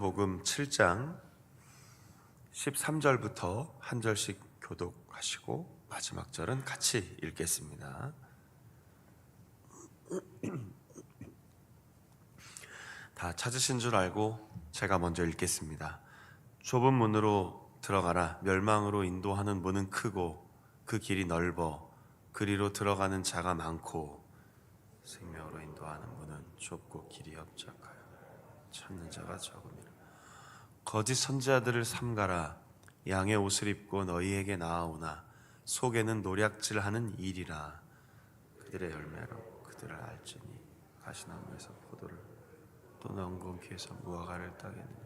마태복음 7장 13절부터 한 절씩 교독하시고 마지막 절은 같이 읽겠습니다. 다 찾으신 줄 알고 제가 먼저 읽겠습니다. 좁은 문으로 들어가라. 멸망으로 인도하는 문은 크고 그 길이 넓어 그리로 들어가는 자가 많고 생명으로 인도하는 문은 좁고 길이 협착하여 찾는 자가 적음이라. 거짓 선지자들을 삼가라. 양의 옷을 입고 너희에게 나아오나 속에는 노략질하는 일이라. 그들의 열매로 그들을 알지니 가시나무에서 포도를 또 넘고 귀에서 무화과를 따겠느냐.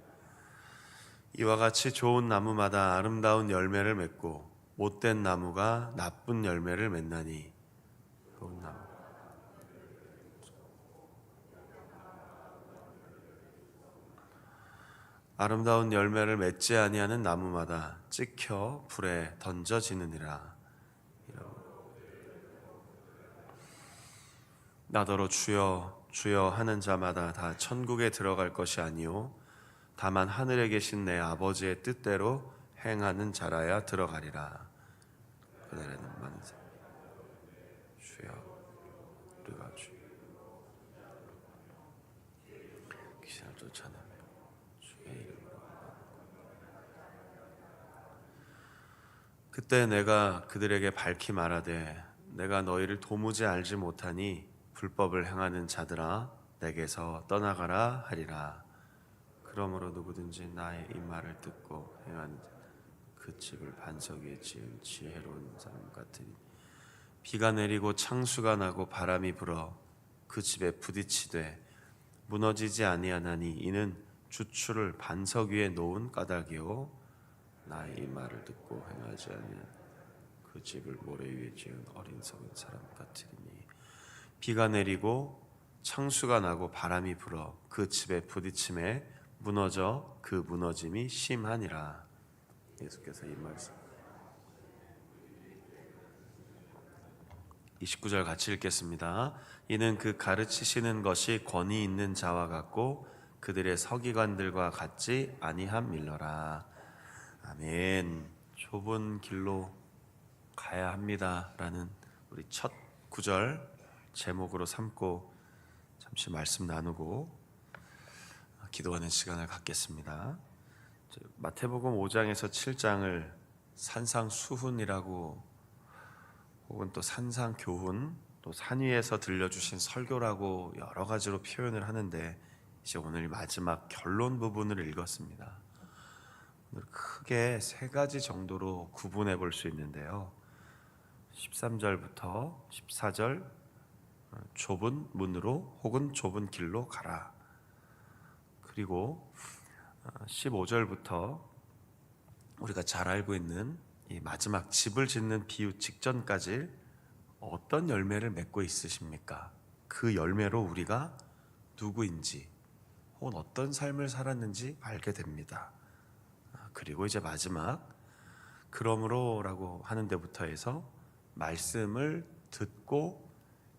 이와 같이 좋은 나무마다 아름다운 열매를 맺고 못된 나무가 나쁜 열매를 맺나니 좋은 나무 아름다운 열매를 맺지 아니하는 나무마다 찍혀 불에 던져지느니라. 나더러 주여 주여 하는 자마다 다 천국에 들어갈 것이 아니요 다만 하늘에 계신 내 아버지의 뜻대로 행하는 자라야 들어가리라. 그날에는 많은 사람 주여 우리가 주 귀신을 쫓아내며 주의 이름으로. 그때 내가 그들에게 밝히 말하되 내가 너희를 도무지 알지 못하니 불법을 행하는 자들아 내게서 떠나가라 하리라. 그러므로 누구든지 나의 이 말을 듣고 행하는 자 그 집을 반석 위에 지은 지혜로운 사람 같으니 비가 내리고 창수가 나고 바람이 불어 그 집에 부딪히되 무너지지 아니하나니 이는 주추를 반석 위에 놓은 까닭이요 나의 이 말을 듣고 행하지 아니한 그 집을 모래 위에 지은 어리석은 사람 같으니 비가 내리고 창수가 나고 바람이 불어 그 집에 부딪힘에 무너져 그 무너짐이 심하니라. 예수께서 이 말씀 29절 같이 읽겠습니다. 이는 그 가르치시는 것이 권위 있는 자와 같고 그들의 서기관들과 같지 아니함일러라. 아멘. 좁은 길로 가야 합니다라는 우리 첫 구절 제목으로 삼고 잠시 말씀 나누고 기도하는 시간을 갖겠습니다. 마태복음 5장에서 7장을 산상수훈이라고 혹은 또 산상교훈 또 산 위에서 들려주신 설교라고 여러 가지로 표현을 하는데 이제 오늘 마지막 결론 부분을 읽었습니다. 오늘 크게 세 가지 정도로 구분해 볼 수 있는데요. 13절부터 14절 좁은 문으로 혹은 좁은 길로 가라. 그리고 15절부터 우리가 잘 알고 있는 이 마지막 집을 짓는 비유 직전까지 어떤 열매를 맺고 있으십니까? 그 열매로 우리가 누구인지 혹은 어떤 삶을 살았는지 알게 됩니다. 그리고 이제 마지막 그러므로라고 하는 데부터 해서 말씀을 듣고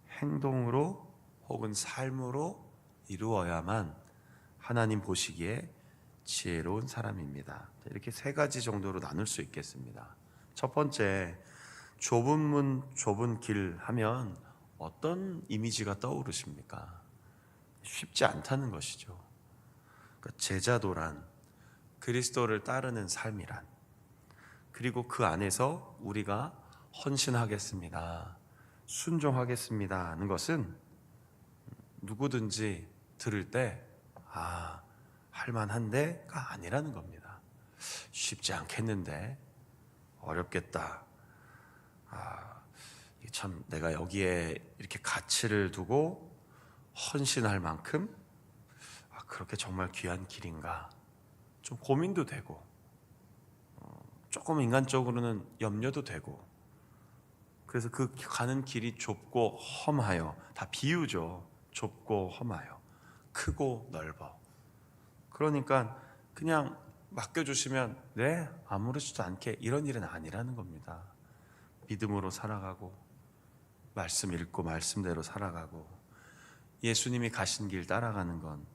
행동으로 혹은 삶으로 이루어야만 하나님 보시기에 지혜로운 사람입니다. 이렇게 세 가지 정도로 나눌 수 있겠습니다. 첫 번째, 좁은 문, 좁은 길 하면 어떤 이미지가 떠오르십니까? 쉽지 않다는 것이죠. 그러니까 제자도란, 그리스도를 따르는 삶이란, 그리고 그 안에서 우리가 헌신하겠습니다, 순종하겠습니다 하는 것은 누구든지 들을 때 할만한데가 아니라는 겁니다. 쉽지 않겠는데, 어렵겠다. 참 내가 여기에 이렇게 가치를 두고 헌신할 만큼 그렇게 정말 귀한 길인가? 좀 고민도 되고 조금 인간적으로는 염려도 되고 그래서 그 가는 길이 좁고 험하여 다 비유죠. 좁고 험하여 크고 넓어. 그러니까 그냥 맡겨주시면 네 아무렇지도 않게 이런 일은 아니라는 겁니다. 믿음으로 살아가고 말씀 읽고 말씀대로 살아가고 예수님이 가신 길 따라가는 건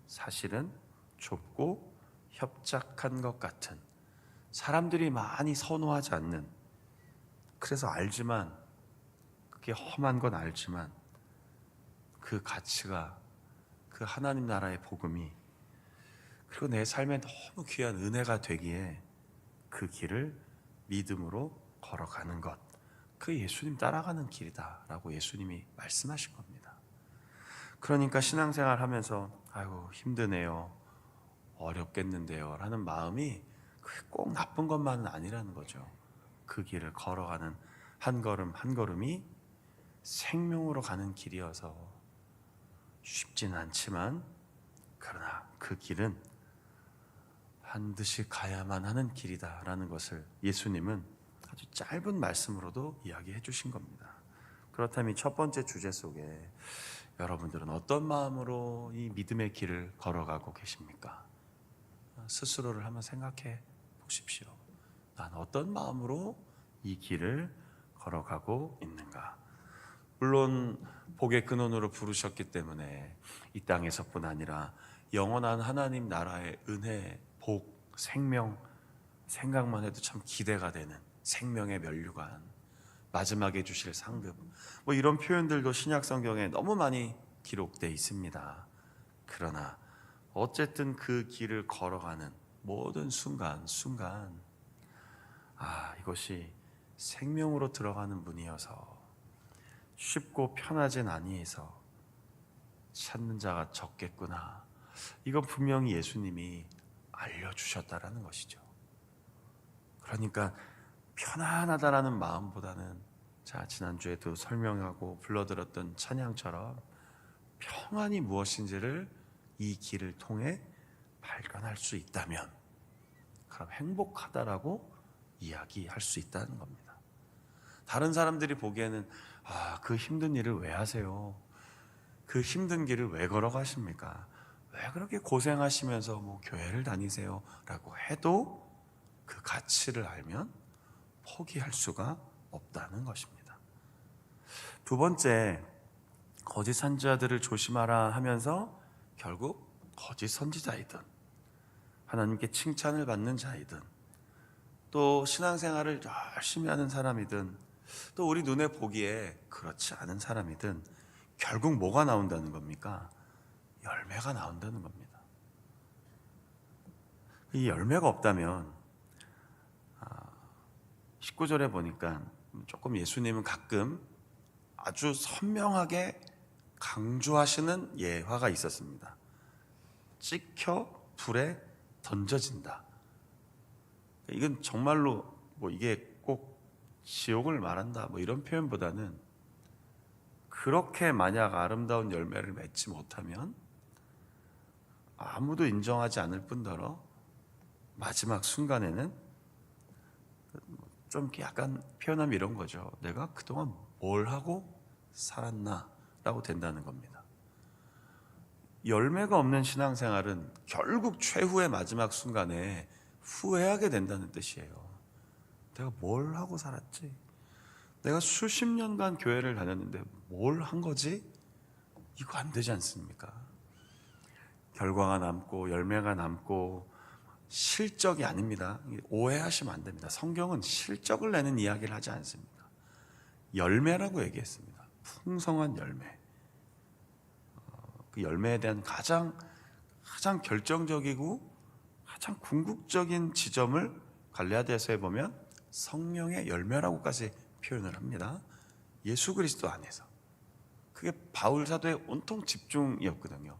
사실은 좁고 협착한 것 같은, 사람들이 많이 선호하지 않는, 그래서 알지만, 그게 험한 건 알지만 그 가치가, 그 하나님 나라의 복음이, 그리고 내 삶에 너무 귀한 은혜가 되기에 그 길을 믿음으로 걸어가는 것, 그 예수님 따라가는 길이다라고 예수님이 말씀하신 겁니다. 그러니까 신앙생활 하면서 아이고 힘드네요, 어렵겠는데요 라는 마음이 그게 꼭 나쁜 것만은 아니라는 거죠. 그 길을 걸어가는 한 걸음 한 걸음이 생명으로 가는 길이어서 쉽진 않지만, 그러나 그 길은 반드시 가야만 하는 길이다라는 것을 예수님은 아주 짧은 말씀으로도 이야기해 주신 겁니다. 그렇다면 첫 번째 주제 속에 여러분들은 어떤 마음으로 이 믿음의 길을 걸어가고 계십니까? 스스로를 한번 생각해 보십시오. 난 어떤 마음으로 이 길을 걸어가고 있는가? 물론 복의 근원으로 부르셨기 때문에 이 땅에서뿐 아니라 영원한 하나님 나라의 은혜, 복, 생명, 생각만 해도 참 기대가 되는 생명의 면류관, 마지막에 주실 상급, 뭐 이런 표현들도 신약 성경에 너무 많이 기록되어 있습니다. 그러나 어쨌든 그 길을 걸어가는 모든 순간 이것이 생명으로 들어가는 문이어서 쉽고 편하진 아니해서 찾는 자가 적겠구나, 이건 분명히 예수님이 알려주셨다라는 것이죠. 그러니까 편안하다라는 마음보다는, 자 지난주에도 설명하고 불러들었던 찬양처럼 평안이 무엇인지를 이 길을 통해 발견할 수 있다면 그럼 행복하다라고 이야기할 수 있다는 겁니다. 다른 사람들이 보기에는 그 힘든 일을 왜 하세요? 그 힘든 길을 왜 걸어가십니까? 왜 그렇게 고생하시면서 뭐 교회를 다니세요? 라고 해도 그 가치를 알면 포기할 수가 없다는 것입니다. 두 번째, 거짓 선지자들을 조심하라 하면서 결국 거짓 선지자이든 하나님께 칭찬을 받는 자이든 또 신앙생활을 열심히 하는 사람이든 또 우리 눈에 보기에 그렇지 않은 사람이든 결국 뭐가 나온다는 겁니까? 열매가 나온다는 겁니다. 이 열매가 없다면 19절에 보니까 조금 예수님은 가끔 아주 선명하게 강조하시는 예화가 있었습니다. 찍혀 불에 던져진다. 이건 정말로 뭐 이게 꼭 지옥을 말한다 뭐 이런 표현보다는, 그렇게 만약 아름다운 열매를 맺지 못하면 아무도 인정하지 않을 뿐더러 마지막 순간에는 좀 약간 표현하면 이런 거죠. 내가 그동안 뭘 하고 살았나 라고 된다는 겁니다. 열매가 없는 신앙생활은 결국 최후의 마지막 순간에 후회하게 된다는 뜻이에요. 내가 뭘 하고 살았지? 내가 수십 년간 교회를 다녔는데 뭘 한 거지? 이거 안 되지 않습니까? 결과가 남고 열매가 남고 실적이 아닙니다. 오해하시면 안 됩니다. 성경은 실적을 내는 이야기를 하지 않습니다. 열매라고 얘기했습니다. 풍성한 열매. 그 열매에 대한 가장 결정적이고 가장 궁극적인 지점을 갈라디아서에 보면 성령의 열매라고까지 표현을 합니다. 예수 그리스도 안에서. 그게 바울 사도의 온통 집중이었거든요.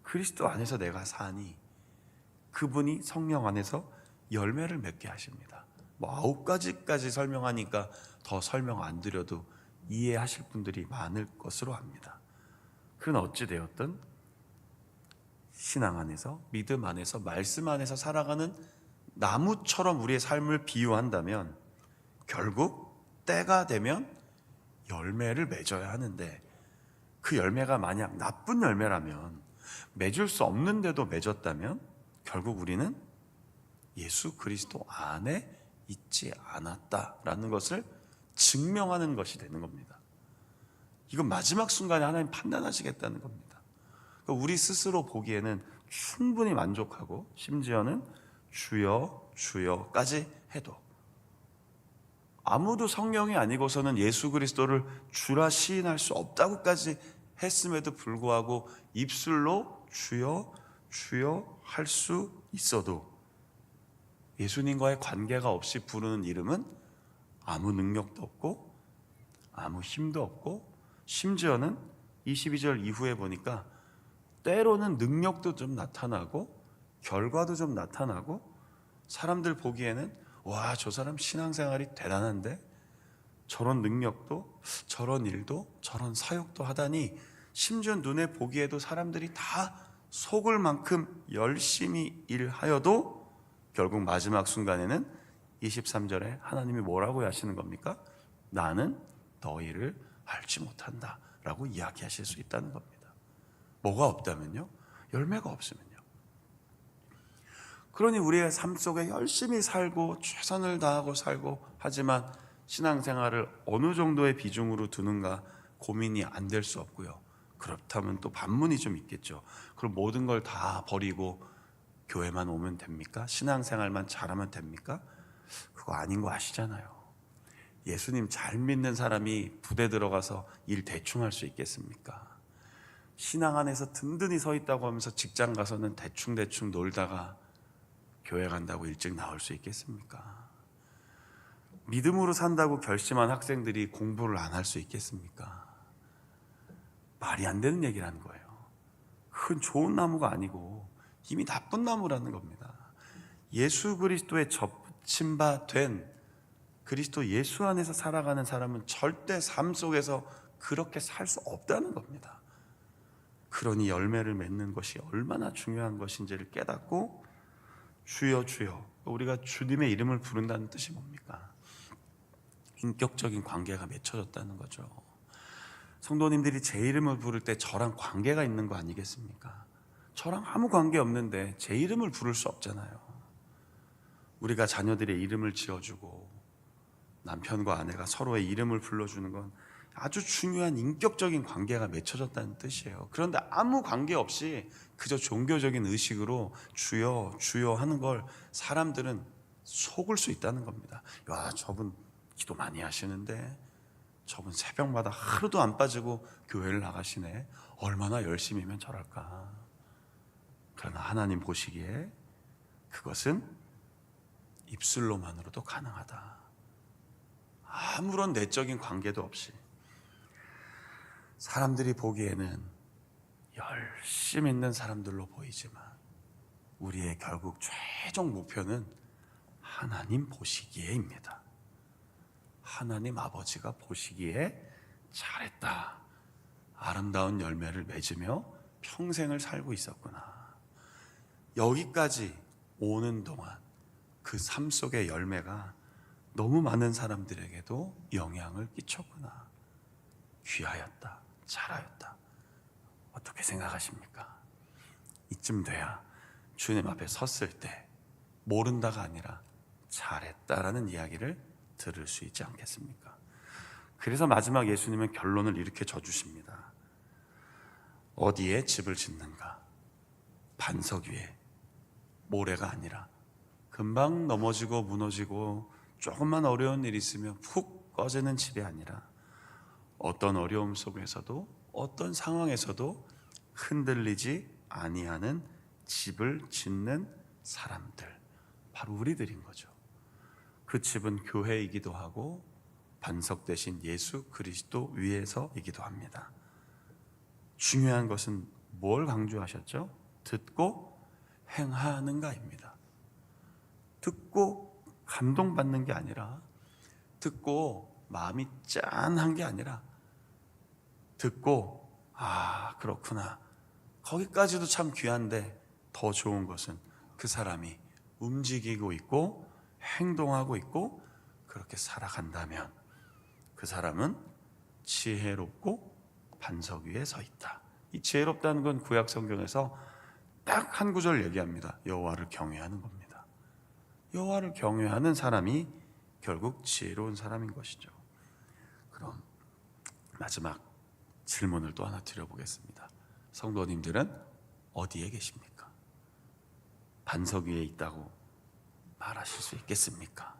그리스도 안에서 내가 사니 그분이 성령 안에서 열매를 맺게 하십니다. 뭐 9가지까지 설명하니까 더 설명 안 드려도 이해하실 분들이 많을 것으로 압니다. 그건 어찌되었든 신앙 안에서, 믿음 안에서, 말씀 안에서 살아가는 나무처럼 우리의 삶을 비유한다면 결국 때가 되면 열매를 맺어야 하는데, 그 열매가 만약 나쁜 열매라면, 맺을 수 없는데도 맺었다면 결국 우리는 예수 그리스도 안에 있지 않았다라는 것을 증명하는 것이 되는 겁니다. 이건 마지막 순간에 하나님 판단하시겠다는 겁니다. 그러니까 우리 스스로 보기에는 충분히 만족하고 심지어는 주여 주여까지 해도 아무도 성령이 아니고서는 예수 그리스도를 주라 시인할 수 없다고까지 했음에도 불구하고 입술로 주여 주여 할 수 있어도 예수님과의 관계가 없이 부르는 이름은 아무 능력도 없고 아무 힘도 없고 심지어는 22절 이후에 보니까 때로는 능력도 좀 나타나고 결과도 좀 나타나고 사람들 보기에는 와, 저 사람 신앙생활이 대단한데 저런 능력도 저런 일도 저런 사역도 하다니 심지어 눈에 보기에도 사람들이 다 속을 만큼 열심히 일하여도 결국 마지막 순간에는 23절에 하나님이 뭐라고 하시는 겁니까? 나는 너희를 알지 못한다 라고 이야기하실 수 있다는 겁니다. 뭐가 없다면요? 열매가 없으면요. 그러니 우리의 삶 속에 열심히 살고 최선을 다하고 살고 하지만 신앙생활을 어느 정도의 비중으로 두는가 고민이 안 될 수 없고요. 그렇다면 또 반문이 좀 있겠죠. 그럼 모든 걸 다 버리고 교회만 오면 됩니까? 신앙생활만 잘하면 됩니까? 그거 아닌 거 아시잖아요. 예수님 잘 믿는 사람이 부대 들어가서 일 대충 할 수 있겠습니까? 신앙 안에서 든든히 서 있다고 하면서 직장 가서는 대충대충 놀다가 교회 간다고 일찍 나올 수 있겠습니까? 믿음으로 산다고 결심한 학생들이 공부를 안 할 수 있겠습니까? 말이 안 되는 얘기라는 거예요. 그건 좋은 나무가 아니고 이미 나쁜 나무라는 겁니다. 예수 그리스도에 접힌 바 된 그리스도 예수 안에서 살아가는 사람은 절대 삶 속에서 그렇게 살 수 없다는 겁니다. 그러니 열매를 맺는 것이 얼마나 중요한 것인지를 깨닫고 주여 주여, 우리가 주님의 이름을 부른다는 뜻이 뭡니까? 인격적인 관계가 맺혀졌다는 거죠. 성도님들이 제 이름을 부를 때 저랑 관계가 있는 거 아니겠습니까? 저랑 아무 관계 없는데 제 이름을 부를 수 없잖아요. 우리가 자녀들의 이름을 지어주고 남편과 아내가 서로의 이름을 불러주는 건 아주 중요한 인격적인 관계가 맺혀졌다는 뜻이에요. 그런데 아무 관계 없이 그저 종교적인 의식으로 주여 주여 하는 걸 사람들은 속을 수 있다는 겁니다. 야, 저분 기도 많이 하시는데 저분 새벽마다 하루도 안 빠지고 교회를 나가시네. 얼마나 열심히면 저럴까. 그러나 하나님 보시기에 그것은 입술로만으로도 가능하다. 아무런 내적인 관계도 없이 사람들이 보기에는 열심히 있는 사람들로 보이지만 우리의 결국 최종 목표는 하나님 보시기에입니다. 하나님 아버지가 보시기에 잘했다, 아름다운 열매를 맺으며 평생을 살고 있었구나, 여기까지 오는 동안 그 삶 속의 열매가 너무 많은 사람들에게도 영향을 끼쳤구나, 귀하였다, 잘하였다. 어떻게 생각하십니까? 이쯤 돼야 주님 앞에 섰을 때 모른다가 아니라 잘했다라는 이야기를 들을 수 있지 않겠습니까? 그래서 마지막 예수님은 결론을 이렇게 져주십니다. 어디에 집을 짓는가? 반석 위에. 모래가 아니라 금방 넘어지고 무너지고 조금만 어려운 일이 있으면 푹 꺼지는 집이 아니라 어떤 어려움 속에서도 어떤 상황에서도 흔들리지 아니하는 집을 짓는 사람들, 바로 우리들인 거죠. 그 집은 교회이기도 하고 반석 대신 예수 그리스도 위에서이기도 합니다. 중요한 것은 뭘 강조하셨죠? 듣고 행하는가입니다. 듣고 감동받는 게 아니라, 듣고 마음이 짠한 게 아니라, 듣고 아 그렇구나, 거기까지도 참 귀한데 더 좋은 것은 그 사람이 움직이고 있고 행동하고 있고 그렇게 살아간다면 그 사람은 지혜롭고 반석 위에 서 있다. 이 지혜롭다는 건 구약 성경에서 딱 한 구절 얘기합니다. 여호와를 경외하는 겁니다. 여호와를 경외하는 사람이 결국 지혜로운 사람인 것이죠. 그럼 마지막 질문을 또 하나 드려보겠습니다. 성도님들은 어디에 계십니까? 반석 위에 있다고 말하실 수 있겠습니까?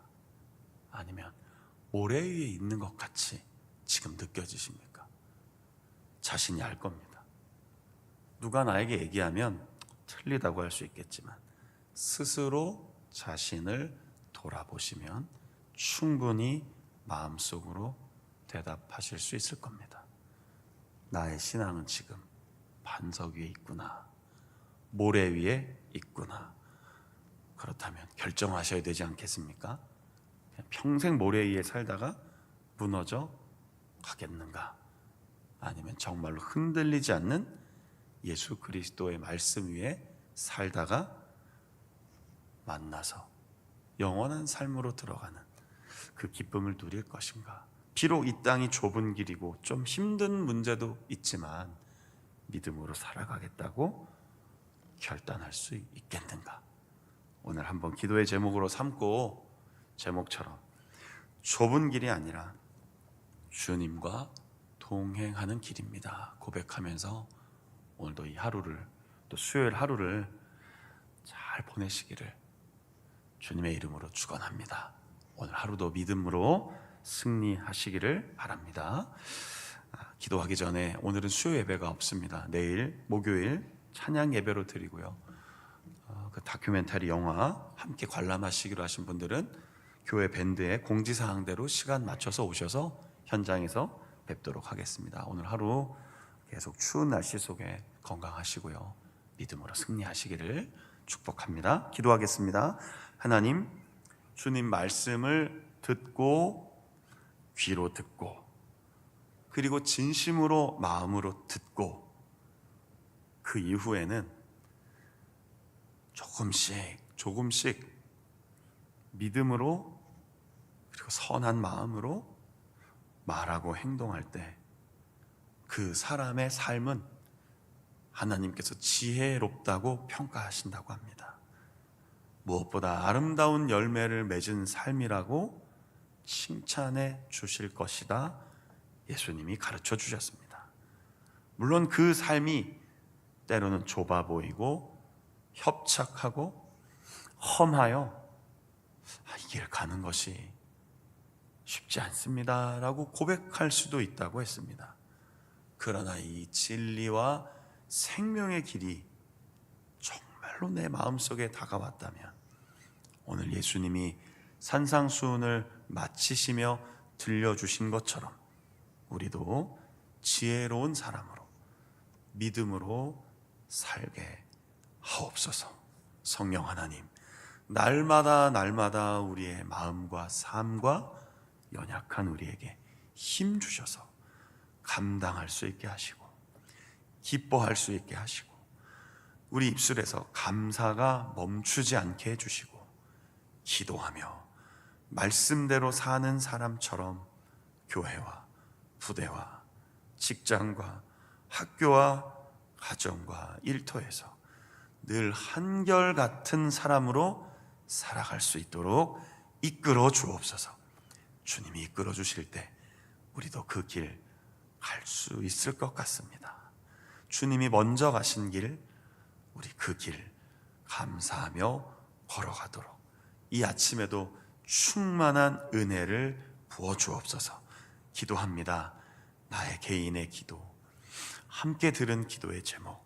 아니면 모래 위에 있는 것 같이 지금 느껴지십니까? 자신이 알 겁니다. 누가 나에게 얘기하면 틀리다고 할 수 있겠지만 스스로 자신을 돌아보시면 충분히 마음속으로 대답하실 수 있을 겁니다. 나의 신앙은 지금 반석 위에 있구나, 모래 위에 있구나. 그렇다면 결정하셔야 되지 않겠습니까? 평생 모래 위에 살다가 무너져 가겠는가? 아니면 정말로 흔들리지 않는 예수 그리스도의 말씀 위에 살다가 만나서 영원한 삶으로 들어가는 그 기쁨을 누릴 것인가? 비록 이 땅이 좁은 길이고 좀 힘든 문제도 있지만 믿음으로 살아가겠다고 결단할 수 있겠는가? 오늘 한번 기도의 제목으로 삼고, 제목처럼 좁은 길이 아니라 주님과 동행하는 길입니다 고백하면서 오늘도 이 하루를, 또 수요일 하루를 잘 보내시기를 주님의 이름으로 축원합니다. 오늘 하루도 믿음으로 승리하시기를 바랍니다. 기도하기 전에, 오늘은 수요 예배가 없습니다. 내일 목요일 찬양 예배로 드리고요. 그 다큐멘터리 영화 함께 관람하시기로 하신 분들은 교회 밴드의 공지사항대로 시간 맞춰서 오셔서 현장에서 뵙도록 하겠습니다. 오늘 하루 계속 추운 날씨 속에 건강하시고요, 믿음으로 승리하시기를 축복합니다. 기도하겠습니다. 하나님, 주님 말씀을 듣고 귀로 듣고, 그리고 진심으로 마음으로 듣고, 그 이후에는 조금씩 믿음으로, 그리고 선한 마음으로 말하고 행동할 때 그 사람의 삶은 하나님께서 지혜롭다고 평가하신다고 합니다. 무엇보다 아름다운 열매를 맺은 삶이라고 칭찬해 주실 것이다, 예수님이 가르쳐 주셨습니다. 물론 그 삶이 때로는 좁아 보이고 협착하고 험하여 이 길 가는 것이 쉽지 않습니다 라고 고백할 수도 있다고 했습니다. 그러나 이 진리와 생명의 길이 정말로 내 마음속에 다가왔다면, 오늘 예수님이 산상수훈을 마치시며 들려주신 것처럼 우리도 지혜로운 사람으로 믿음으로 살게 하옵소서. 성령 하나님, 날마다 우리의 마음과 삶과 연약한 우리에게 힘 주셔서 감당할 수 있게 하시고, 기뻐할 수 있게 하시고, 우리 입술에서 감사가 멈추지 않게 해주시고, 기도하며 말씀대로 사는 사람처럼 교회와 부대와 직장과 학교와 가정과 일터에서 늘 한결같은 사람으로 살아갈 수 있도록 이끌어 주옵소서. 주님이 이끌어 주실 때 우리도 그 길 갈 수 있을 것 같습니다. 주님이 먼저 가신 길, 우리 그 길 감사하며 걸어가도록 이 아침에도 충만한 은혜를 부어 주옵소서. 기도합니다. 나의 개인의 기도, 함께 들은 기도의 제목,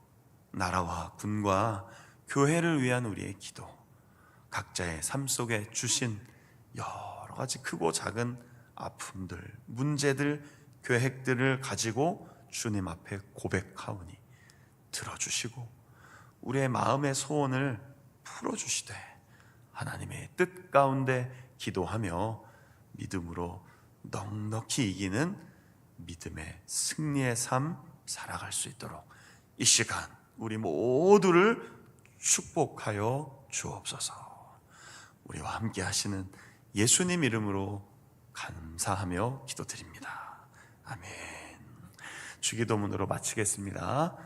나라와 군과 교회를 위한 우리의 기도, 각자의 삶 속에 주신 여러 가지 크고 작은 아픔들, 문제들, 계획들을 가지고 주님 앞에 고백하오니 들어주시고 우리의 마음의 소원을 풀어주시되 하나님의 뜻 가운데 기도하며 믿음으로 넉넉히 이기는 믿음의 승리의 삶 살아갈 수 있도록 이 시간 우리 모두를 축복하여 주옵소서. 우리와 함께 하시는 예수님 이름으로 감사하며 기도드립니다. 아멘. 주기도문으로 마치겠습니다.